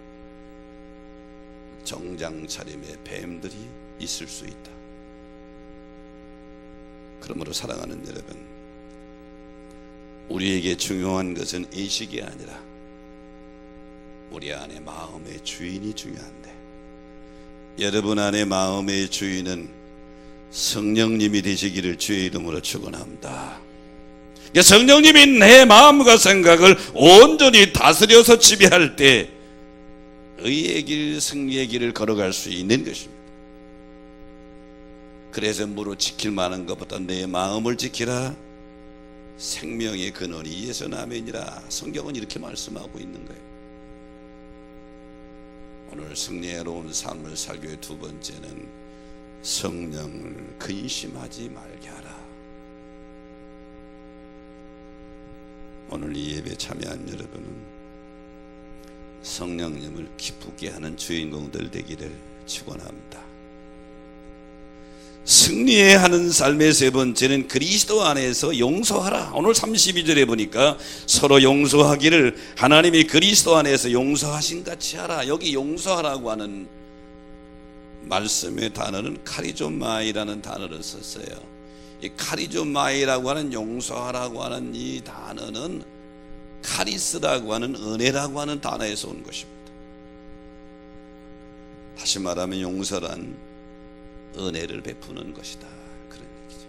정장 차림의 뱀들이 있을 수 있다. 그러므로 사랑하는 여러분, 우리에게 중요한 것은 의식이 아니라 우리 안에 마음의 주인이 중요한데, 여러분 안에 마음의 주인은 성령님이 되시기를 주의 이름으로 축원합니다. 성령님이 내 마음과 생각을 온전히 다스려서 지배할 때 의의 길, 승리의 길을 걸어갈 수 있는 것입니다. 그래서 무릇 지킬 만한 것보다 내 마음을 지키라. 생명의 근원이 이에서 나면이라. 성경은 이렇게 말씀하고 있는 거예요. 오늘 승리로운 삶을 살교의 두 번째는 성령을 근심하지 말게 하라. 오늘 이 예배에 참여한 여러분은 성령님을 기쁘게 하는 주인공들 되기를 축원합니다. 승리해야 하는 삶의 세 번째는 그리스도 안에서 용서하라. 오늘 32절에 보니까 서로 용서하기를 하나님이 그리스도 안에서 용서하신 같이 하라. 여기 용서하라고 하는 말씀의 단어는 카리조마이라는 단어를 썼어요. 이 카리조마이라고 하는 용서하라고 하는 이 단어는 카리스라고 하는 은혜라고 하는 단어에서 온 것입니다. 다시 말하면 용서란 은혜를 베푸는 것이다, 그런 얘기죠.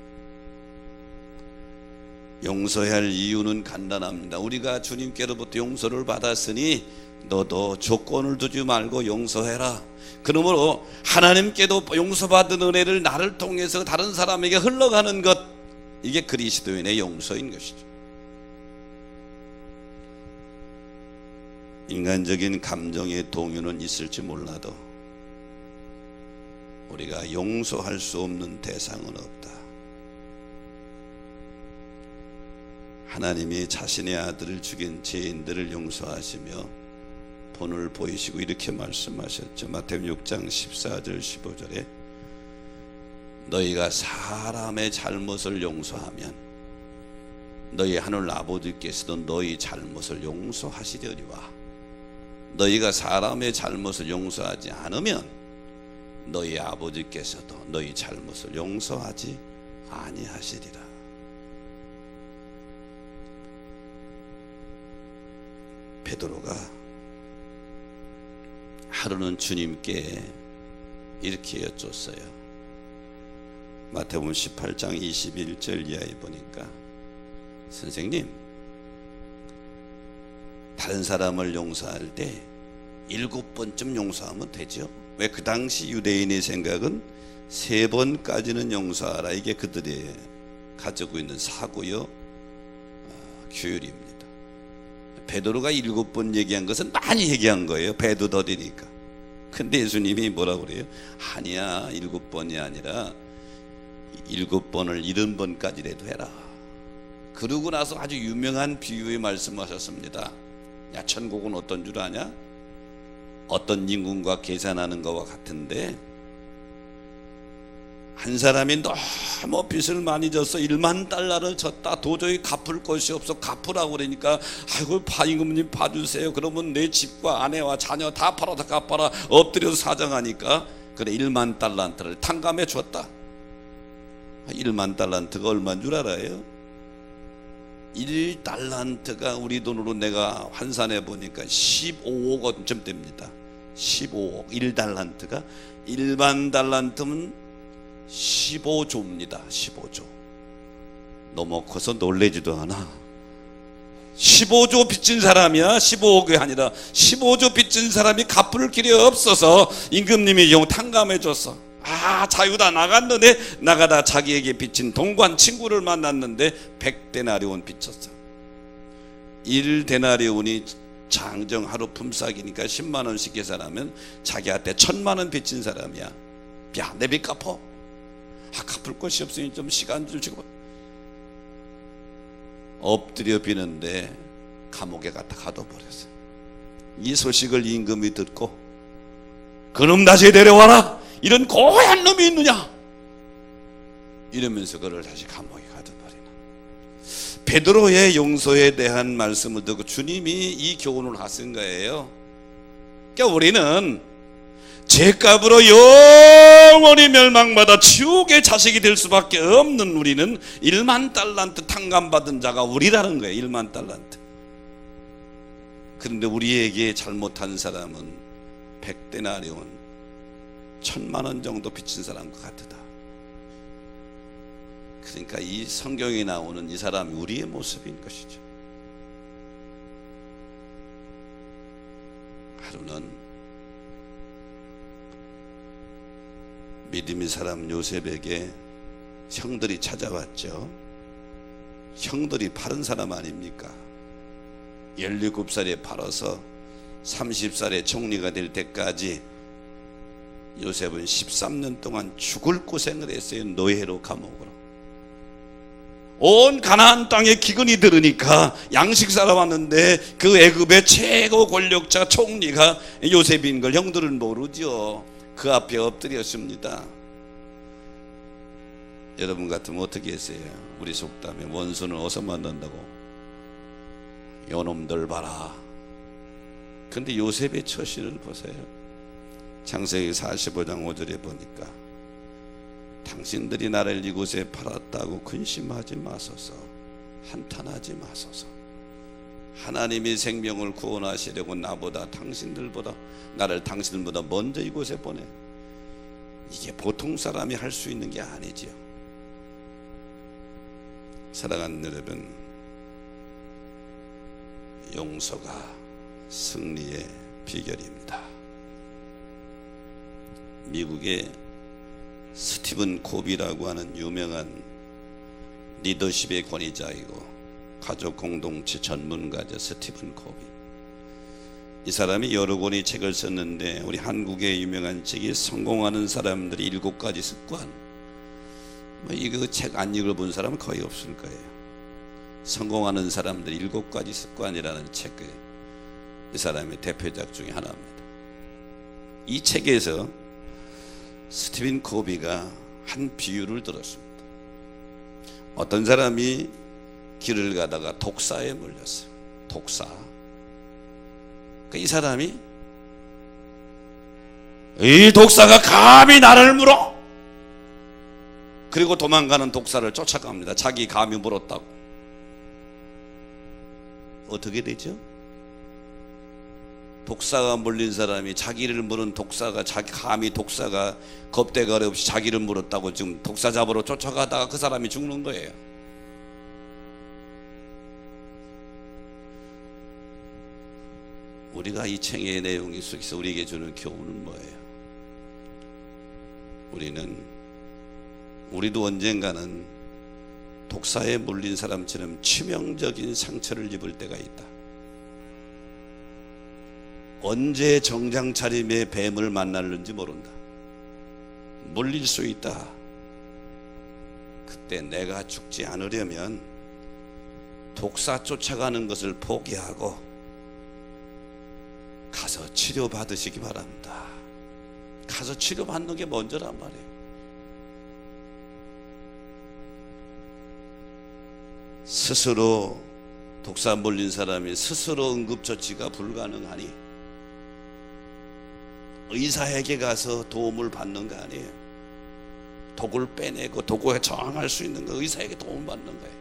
용서해야 할 이유는 간단합니다. 우리가 주님께로부터 용서를 받았으니 너도 조건을 두지 말고 용서해라. 그러므로 하나님께도 용서받은 은혜를 나를 통해서 다른 사람에게 흘러가는 것, 이게 그리스도인의 용서인 것이죠. 인간적인 감정의 동요는 있을지 몰라도 우리가 용서할 수 없는 대상은 없다. 하나님이 자신의 아들을 죽인 죄인들을 용서하시며 본을 보이시고 이렇게 말씀하셨죠. 마태복음 6장 14절 15절에 너희가 사람의 잘못을 용서하면 너희 하늘 아버지께서도 너희 잘못을 용서하시려니와 너희가 사람의 잘못을 용서하지 않으면 너희 아버지께서도 너희 잘못을 용서하지 아니하시리라. 베드로가 하루는 주님께 이렇게 여쭈었어요. 마태복음 18장 21절 이하에 보니까 선생님, 다른 사람을 용서할 때 7번쯤 용서하면 되죠? 왜? 그 당시 유대인의 생각은 3번까지는 용서하라, 이게 그들이 가지고 있는 사고요 규율입니다. 베드로가 7번 얘기한 것은 많이 얘기한 거예요. 배도 더디니까. 근데 예수님이 뭐라고 그래요? 아니야, 7번이 아니라 7번을 70번까지라도 해라. 그러고 나서 아주 유명한 비유의 말씀하셨습니다. 야, 천국은 어떤 줄 아냐? 어떤 임금과 계산하는 것과 같은데 한 사람이 너무 빚을 많이 져서 1만 달러를 졌다. 도저히 갚을 것이 없어 갚으라고 그러니까 아이고 임금님 봐주세요. 그러면 내 집과 아내와 자녀 다 팔아서 갚아라. 엎드려서 사정하니까 그래 1만 달란트를 탕감해 줬다. 1만 달란트가 얼마인 줄 알아요? 1달란트가 우리 돈으로 내가 환산해 보니까 15억 원쯤 됩니다. 15억. 1달란트가 1만 달란트면 15조입니다. 15조. 너무 커서 놀래지도 않아. 15조 빚진 사람이야. 15억이 아니라 15조 빚진 사람이 갚을 길이 없어서 임금님이 용 탕감해 줬어. 아, 자유다. 나갔는데 나가다 자기에게 빚진 동관 친구를 만났는데 100데나리온 빚졌어. 1데나리온이 장정 하루 품삯이니까 10만 원씩 계산하면 자기한테 1000만 원 빚진 사람이야. 야, 내 빚 갚어. 아, 갚을 것이 없으니 좀 시간 좀 주고. 엎드려 비는데 감옥에 갖다 가둬버렸어. 이 소식을 임금이 듣고 그놈 다시 데려와라. 이런 고얀 놈이 있느냐? 이러면서 그를 다시 감옥에 가둬버리는. 베드로의 용서에 대한 말씀을 듣고 주님이 이 교훈을 하신 거예요. 그러니까 우리는 죄값으로 영원히 멸망받아 지옥의 자식이 될 수밖에 없는 우리는 1만 달란트 탕감받은 자가 우리라는 거예요. 1만 달란트. 그런데 우리에게 잘못한 사람은 100데나리온 1000만 원 정도 빚진 사람과 같으다. 그러니까 이 성경에 나오는 이 사람이 우리의 모습인 것이죠. 하루는 믿음의 사람 요셉에게 형들이 찾아왔죠. 형들이 바른 사람 아닙니까? 17살에 팔아서 30살에 총리가 될 때까지 요셉은 13년 동안 죽을 고생을 했어요. 노예로 감옥으로. 온 가나안 땅에 기근이 들으니까 양식 사러 왔는데 그 애굽의 최고 권력자 총리가 요셉인 걸 형들은 모르죠. 그 앞에 엎드렸습니다. 여러분 같으면 어떻게 했어요? 우리 속담에 원수는 어디서 만난다고? 요놈들 봐라. 근데 요셉의 처신을 보세요. 창세기 45장 5절에 보니까 당신들이 나를 이곳에 팔았다고 근심하지 마소서, 한탄하지 마소서. 하나님이 생명을 구원하시려고 나를 당신들보다 먼저 이곳에 보내. 이게 보통 사람이 할 수 있는 게 아니지요. 사랑하는 여러분, 용서가 승리의 비결입니다. 미국의 스티븐 코비라고 하는 유명한 리더십의 권위자이고 가족 공동체 전문가죠. 스티븐 코비. 이 사람이 여러 권의 책을 썼는데 우리 한국의 유명한 책이 성공하는 사람들의 7가지 습관. 이거 책 안 읽어본 사람은 거의 없을 거예요. 성공하는 사람들 7가지 습관이라는 책, 이 사람의 대표작 중에 하나입니다. 이 책에서 스티븐 코비가 한 비유를 들었습니다. 어떤 사람이 길을 가다가 독사에 물렸어요. 독사. 이 사람이 이 독사가 감히 나를 물어! 그리고 도망가는 독사를 쫓아갑니다. 자기 감히 물었다고. 어떻게 되죠? 독사가 물린 사람이 자기를 물은 독사가 감히 독사가 겁대가리 없이 자기를 물었다고 지금 독사 잡으러 쫓아가다가 그 사람이 죽는 거예요. 우리가 이 책의 내용 속에서 우리에게 주는 교훈은 뭐예요? 우리도 언젠가는 독사에 물린 사람처럼 치명적인 상처를 입을 때가 있다. 언제 정장 차림의 뱀을 만날는지 모른다. 물릴 수 있다. 그때 내가 죽지 않으려면 독사 쫓아가는 것을 포기하고 가서 치료받으시기 바랍니다. 가서 치료받는 게 먼저란 말이에요. 스스로 독사 물린 사람이 스스로 응급처치가 불가능하니 의사에게 가서 도움을 받는 거 아니에요. 독을 빼내고 독에 저항할 수 있는 거 의사에게 도움 받는 거예요.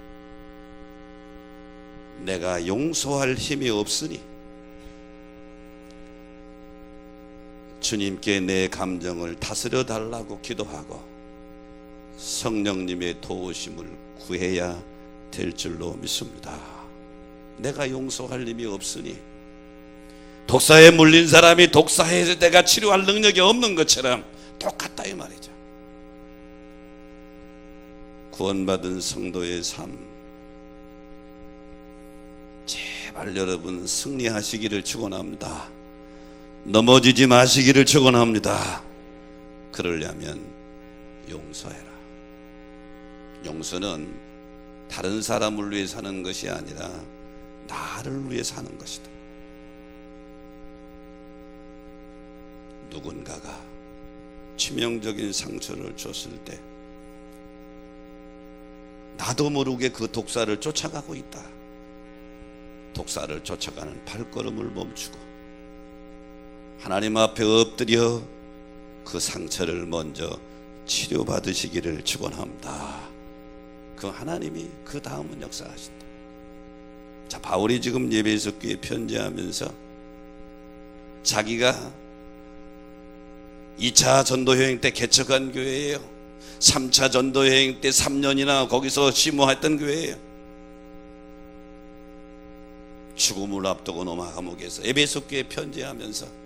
내가 용서할 힘이 없으니 주님께 내 감정을 다스려 달라고 기도하고 성령님의 도우심을 구해야 될 줄로 믿습니다. 내가 용서할 힘이 없으니 독사에 물린 사람이 독사에서 내가 치료할 능력이 없는 것처럼 똑같다 이 말이죠. 구원받은 성도의 삶, 제발 여러분 승리하시기를 축원합니다. 넘어지지 마시기를 축원합니다. 그러려면 용서해라. 용서는 다른 사람을 위해 사는 것이 아니라 나를 위해 사는 것이다. 누군가가 치명적인 상처를 줬을 때 나도 모르게 그 독사를 쫓아가고 있다. 독사를 쫓아가는 발걸음을 멈추고 하나님 앞에 엎드려 그 상처를 먼저 치료받으시기를 축원합니다. 그 하나님이 그 다음은 역사하신다. 자, 바울이 지금 예배소 교회에 편지하면서 자기가 2차 전도여행 때 개척한 교회예요. 3차 전도여행 때 3년이나 거기서 심호했던 교회예요. 죽음을 앞두고 노마 감옥에서 에베소 교회에 편지하면서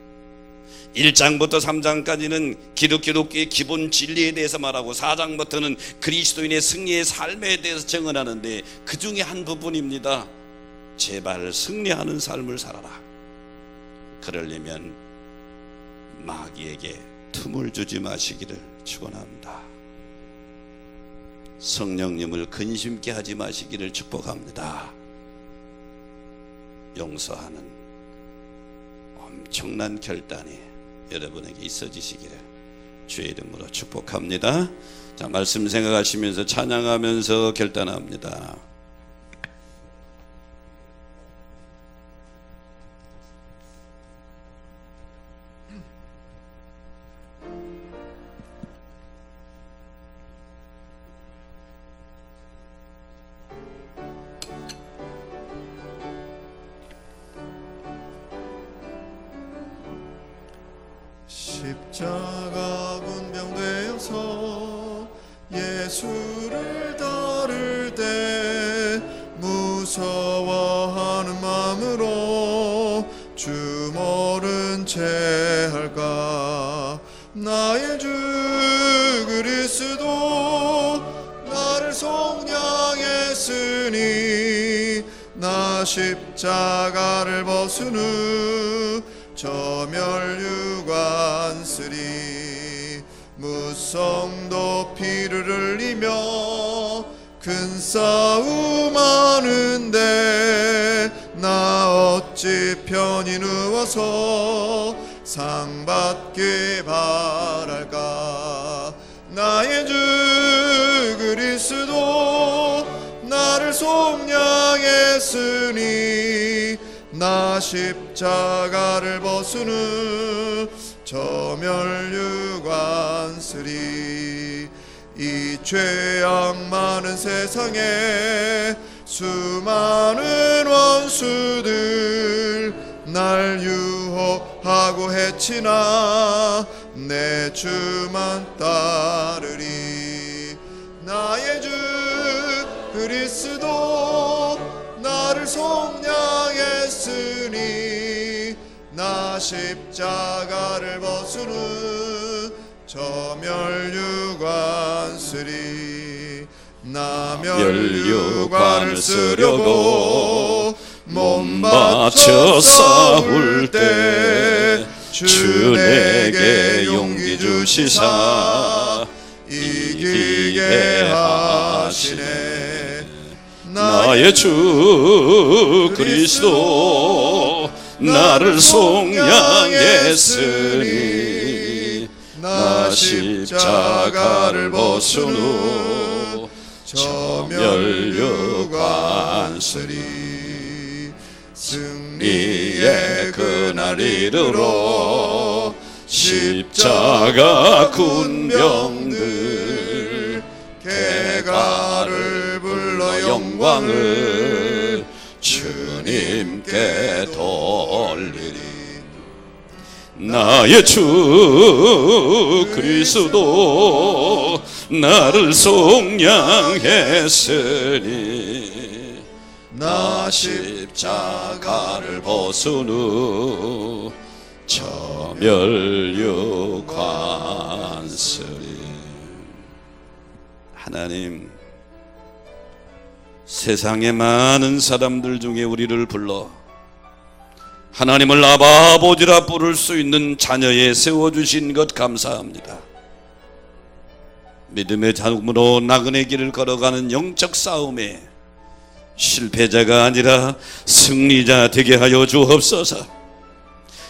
1장부터 3장까지는 기독교의 기본 진리에 대해서 말하고 4장부터는 그리스도인의 승리의 삶에 대해서 증언하는데 그 중에 한 부분입니다. 제발 승리하는 삶을 살아라. 그러려면 마귀에게 틈을 주지 마시기를 축원합니다. 성령님을 근심케 하지 마시기를 축복합니다. 용서하는 엄청난 결단이 여러분에게 있어지시기를 주의 이름으로 축복합니다. 자, 말씀 생각하시면서 찬양하면서 결단합니다. 십자가 군병되어서 예수를 따를 때 무서워하는 마음으로 주 모른 채 할까. 나의 주 그리스도 나를 속량했으니 나 십자가를 벗은 후 저멸유관 쓰리. 무성도 피를 흘리며 큰 싸움 하는데 나 어찌 편히 누워서 상 받기 바랄까. 나의 주 그리스도 나를 속량했으니 나 십자가를 벗은 후 저멸유관 쓰리. 이 죄악 많은 세상에 수많은 원수들 날 유혹하고 해치나 내 주만 따르리. 나의 주 그리스도 나를 속량했으니 나 십자가를 벗은 후 저멸유관 쓰리. 나 멸유관을 쓰려고 몸 바쳐 싸울 때 주 내게 용기 주시사 이기게 하시네. 나의 주 그리스도 나를 속량했으니 나 십자가를 벗은 후 저멸유관 쓰리. 승리의 그날 이르러 십자가 군병들 개가를 불러 영광을 주님께 돌리리. 나의 주 그리스도 나를 속량했으니 나 십자가를 벗은 후 저멸유관 쓰리. 하나님, 세상의 많은 사람들 중에 우리를 불러 하나님을 아바 아버지라 부를 수 있는 자녀에 세워주신 것 감사합니다. 믿음의 자음으로 나그네 길을 걸어가는 영적 싸움에 실패자가 아니라 승리자 되게 하여 주옵소서.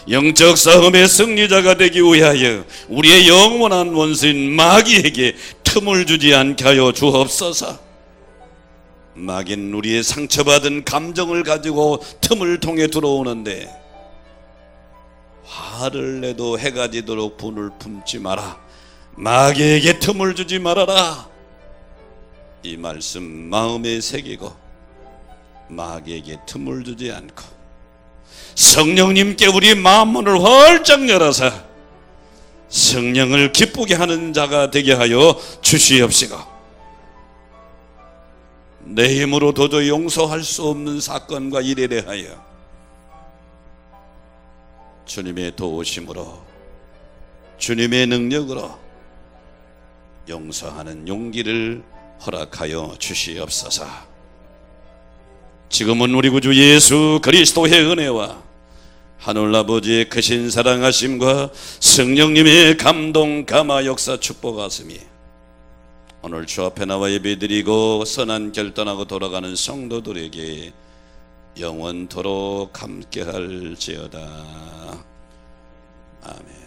영적 싸움의 승리자가 되기 위하여 우리의 영원한 원수인 마귀에게 틈을 주지 않게 하여 주옵소서. 마귀는 우리의 상처받은 감정을 가지고 틈을 통해 들어오는데 화를 내도 해가 지도록 분을 품지 마라. 마귀에게 틈을 주지 말아라. 이 말씀 마음에 새기고 마귀에게 틈을 주지 않고 성령님께 우리 마음문을 활짝 열어서 성령을 기쁘게 하는 자가 되게 하여 주시옵시고, 내 힘으로 도저히 용서할 수 없는 사건과 일에 대하여 주님의 도우심으로 주님의 능력으로 용서하는 용기를 허락하여 주시옵소서. 지금은 우리 구주 예수 그리스도의 은혜와 하늘아버지의 크신 사랑하심과 성령님의 감동 감화 역사 축복하심이 오늘 주 앞에 나와 예배드리고 선한 결단하고 돌아가는 성도들에게 영원토록 함께할지어다. 아멘.